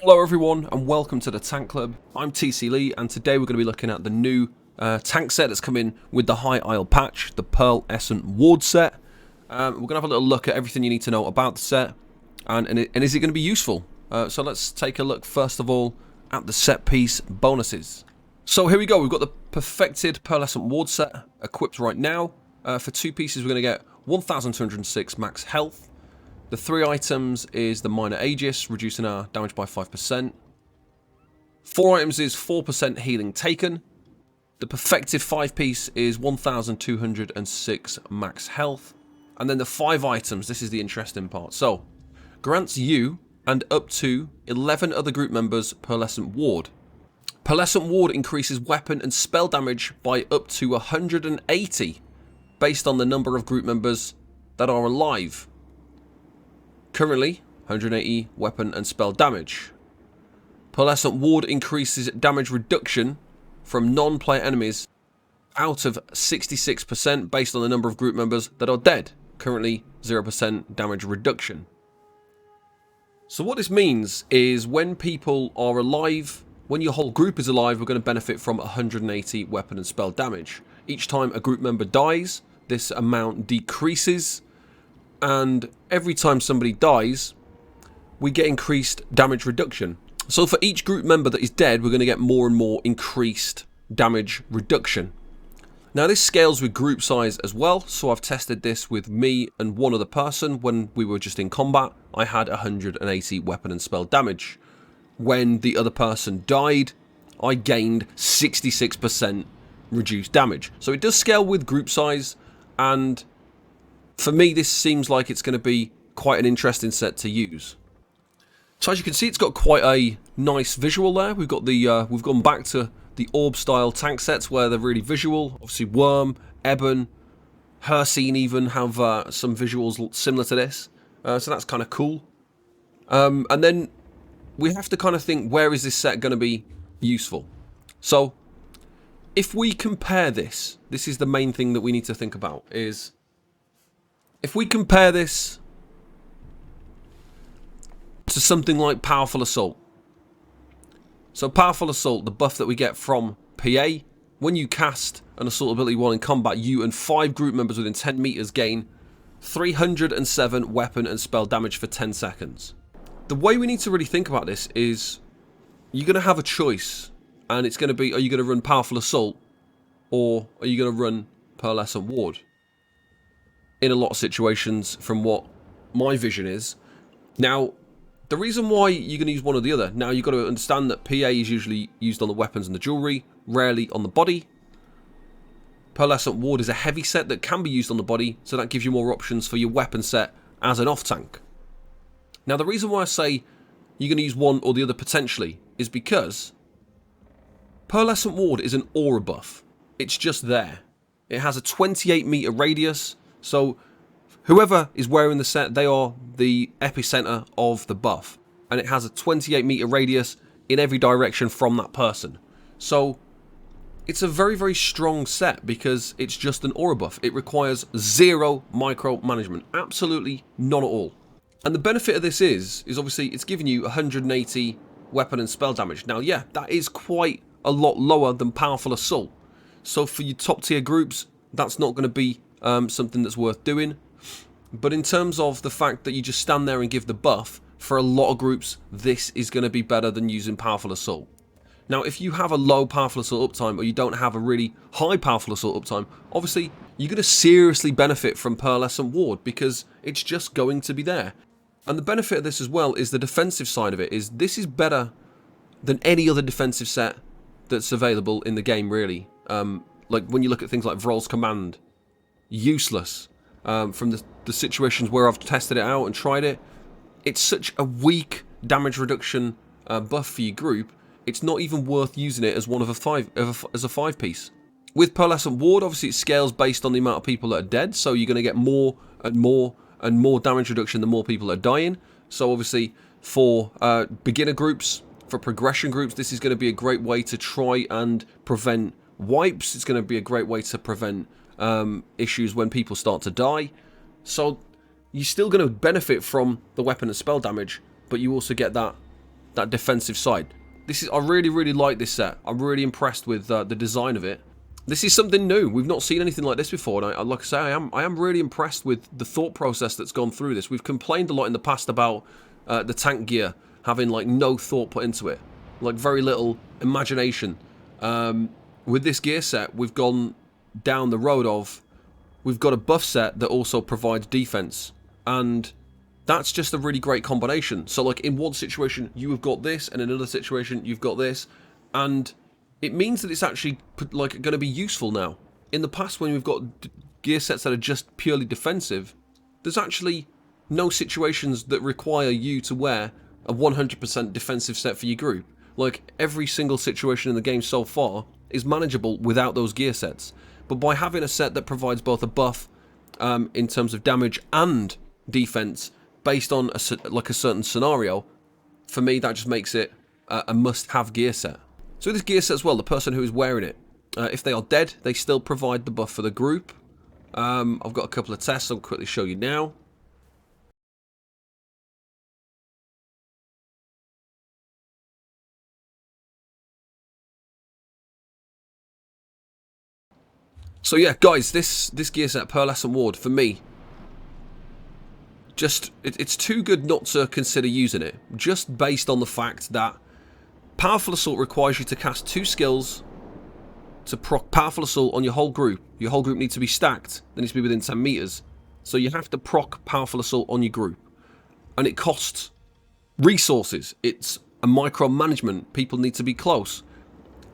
Hello everyone and welcome to the Tank Club. I'm TC Lee and today we're going to be looking at the new tank set that's come in with the High Isle patch, the Pearlescent Ward set. We're going to have a little look at everything you need to know about the set and is it going to be useful? So let's take a look first of all at the set piece bonuses. So here we go, we've got the perfected Pearlescent Ward set equipped right now. For two pieces we're going to get 1206 max health. The three items is the Minor Aegis, reducing our damage by 5%. Four items is 4% healing taken. The perfected 5-piece is 1206 max health. And then the 5 items, this is the interesting part. So, grants you and up to 11 other group members Pearlescent Ward. Pearlescent Ward increases weapon and spell damage by up to 180 based on the number of group members that are alive. Currently, 180 weapon and spell damage. Pearlescent Ward increases damage reduction from non-player enemies out of 66% based on the number of group members that are dead. Currently, 0% damage reduction. So what this means is when people are alive, when your whole group is alive, we're going to benefit from 180 weapon and spell damage. Each time a group member dies, this amount decreases. And every time somebody dies, we get increased damage reduction. So for each group member that is dead, we're going to get more and more increased damage reduction. Now this scales with group size as well, so I've tested this with me and one other person when we were just in combat. I had 180 weapon and spell damage. When the other person died, I gained 66% reduced damage. So it does scale with group size, and for me, this seems like it's going to be quite an interesting set to use. So as you can see, it's got quite a nice visual there. We've got the we've gone back to the orb style tank sets where they're really visual. Obviously, Worm, Ebon, Hircine even have some visuals similar to this. So that's kind of cool. And then we have to kind of think, where is this set going to be useful? So if we compare this is the main thing that we need to think about is, if we compare this to something like Powerful Assault. So Powerful Assault, the buff that we get from PA, when you cast an Assault ability while in combat, you and 5 group members within 10 meters gain 307 weapon and spell damage for 10 seconds. The way we need to really think about this is, you're going to have a choice, and it's going to be, are you going to run Powerful Assault, or are you going to run Pearlescent Ward? In a lot of situations, from what my vision is. Now, the reason why you're going to use one or the other, now you've got to understand that PA is usually used on the weapons and the jewelry, rarely on the body. Pearlescent Ward is a heavy set that can be used on the body, so that gives you more options for your weapon set as an off-tank. Now, the reason why I say you're going to use one or the other potentially is because Pearlescent Ward is an aura buff. It's just there. It has a 28 meter radius. So whoever is wearing the set, they are the epicenter of the buff. And it has a 28 meter radius in every direction from that person. So it's a very, very strong set because it's just an aura buff. It requires 0 micromanagement. Absolutely none at all. And the benefit of this is obviously it's giving you 180 weapon and spell damage. Now, yeah, that is quite a lot lower than Powerful Assault. So for your top tier groups, that's not going to be something that's worth doing. But in terms of the fact that you just stand there and give the buff, for a lot of groups, this is going to be better than using Powerful Assault. Now, if you have a low Powerful Assault uptime, or you don't have a really high Powerful Assault uptime, obviously you're going to seriously benefit from Pearlescent Ward because it's just going to be there. And the benefit of this as well is the defensive side of it, is this is better than any other defensive set that's available in the game, really. Like when you look at things like Vrol's Command, useless. From the situations where I've tested it out and tried it, it's such a weak damage reduction buff for your group. It's not even worth using it as one of a 5-piece. With Pearlescent Ward, obviously it scales based on the amount of people that are dead, so you're going to get more and more and more damage reduction the more people are dying. So obviously for beginner groups, for progression groups, this is going to be a great way to try and prevent wipes. It's going to be a great way to prevent issues when people start to die. So you're still going to benefit from the weapon and spell damage, but you also get that that defensive side. I really like this set. I'm really impressed with the design of it. This is something new. We've not seen anything like this before, and like I say, I am really impressed with the thought process that's gone through this. We've complained a lot in the past about the tank gear having like no thought put into it, like very little imagination. With this gear set, we've gone down the road of we've got a buff set that also provides defense, and that's just a really great combination. So like in one situation you have got this, and in another situation you've got this, and it means that it's actually like going to be useful now. In the past, when we've got gear sets that are just purely defensive, there's actually no situations that require you to wear a 100% defensive set for your group. Like every single situation in the game so far is manageable without those gear sets. But by having a set that provides both a buff in terms of damage and defense based on a certain scenario, for me that just makes it a must-have gear set. So this gear set as well, the person who is wearing it, if they are dead, they still provide the buff for the group. I've got a couple of tests I'll quickly show you now. So yeah, guys, this gear set, Pearlescent Ward, for me, it's too good not to consider using it, just based on the fact that Powerful Assault requires you to cast 2 skills to proc Powerful Assault on your whole group. Your whole group needs to be stacked. They need to be within 10 meters. So you have to proc Powerful Assault on your group. And it costs resources. It's a micromanagement. People need to be close.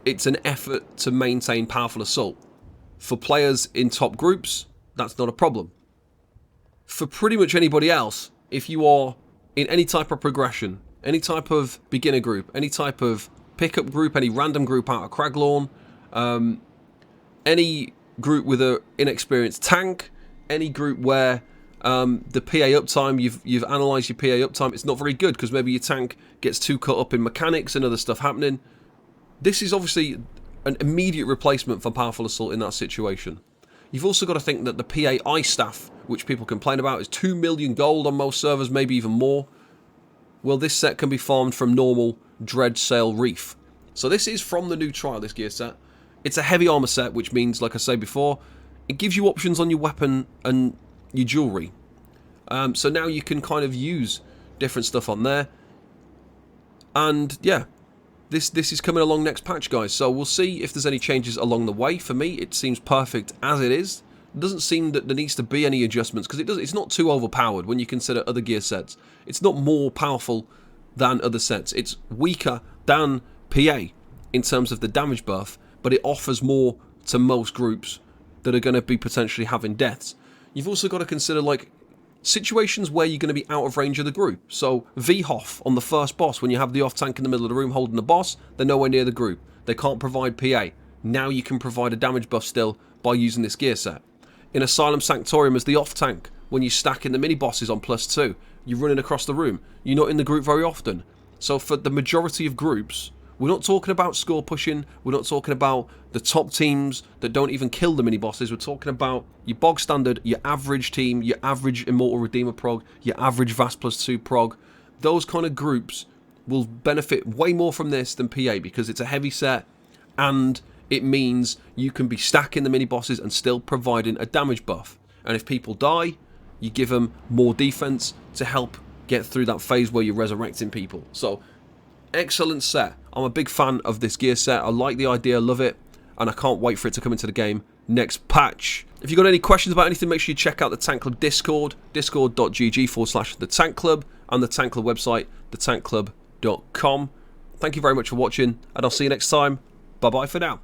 It's an effort to maintain Powerful Assault. For players in top groups, that's not a problem. For pretty much anybody else, if you are in any type of progression, any type of beginner group, any type of pickup group, any random group out of Craglorn, any group with an inexperienced tank, any group where the PA uptime, you've analysed your PA uptime, it's not very good because maybe your tank gets too caught up in mechanics and other stuff happening. This is obviously an immediate replacement for Powerful Assault in that situation. You've also got to think that the PA ice staff, which people complain about, is 2 million gold on most servers, maybe even more. Well, this set can be farmed from normal Dreadsail Reef. So this is from the new trial, this gear set. It's a heavy armor set, which means, like I said before, it gives you options on your weapon and your jewelry. So now you can kind of use different stuff on there. And yeah, this is coming along next patch, guys. So we'll see if there's any changes along the way. For me, it seems perfect as it is. It doesn't seem that there needs to be any adjustments because it's not too overpowered when you consider other gear sets. It's not more powerful than other sets. It's weaker than PA in terms of the damage buff, but it offers more to most groups that are going to be potentially having deaths. You've also got to consider like situations where you're going to be out of range of the group. So VHOF on the first boss, when you have the off tank in the middle of the room holding the boss, they're nowhere near the group. They can't provide PA. Now you can provide a damage buff still by using this gear set. In Asylum Sanctorium as the off tank, when you stack in the mini bosses on +2, you're running across the room. You're not in the group very often. So for the majority of groups, we're not talking about score pushing, we're not talking about the top teams that don't even kill the mini bosses, we're talking about your bog standard, your average team, your average Immortal Redeemer prog, your average VAS +2 prog. Those kind of groups will benefit way more from this than PA because it's a heavy set and it means you can be stacking the mini bosses and still providing a damage buff. And if people die, you give them more defense to help get through that phase where you're resurrecting people. So excellent set. I'm a big fan of this gear set. I like the idea, love it, and I can't wait for it to come into the game next patch. If you've got any questions about anything, make sure you check out the Tank Club Discord, discord.gg/the Tank Club, and the Tank Club website, thetankclub.com. Thank you very much for watching, and I'll see you next time. Bye-bye for now.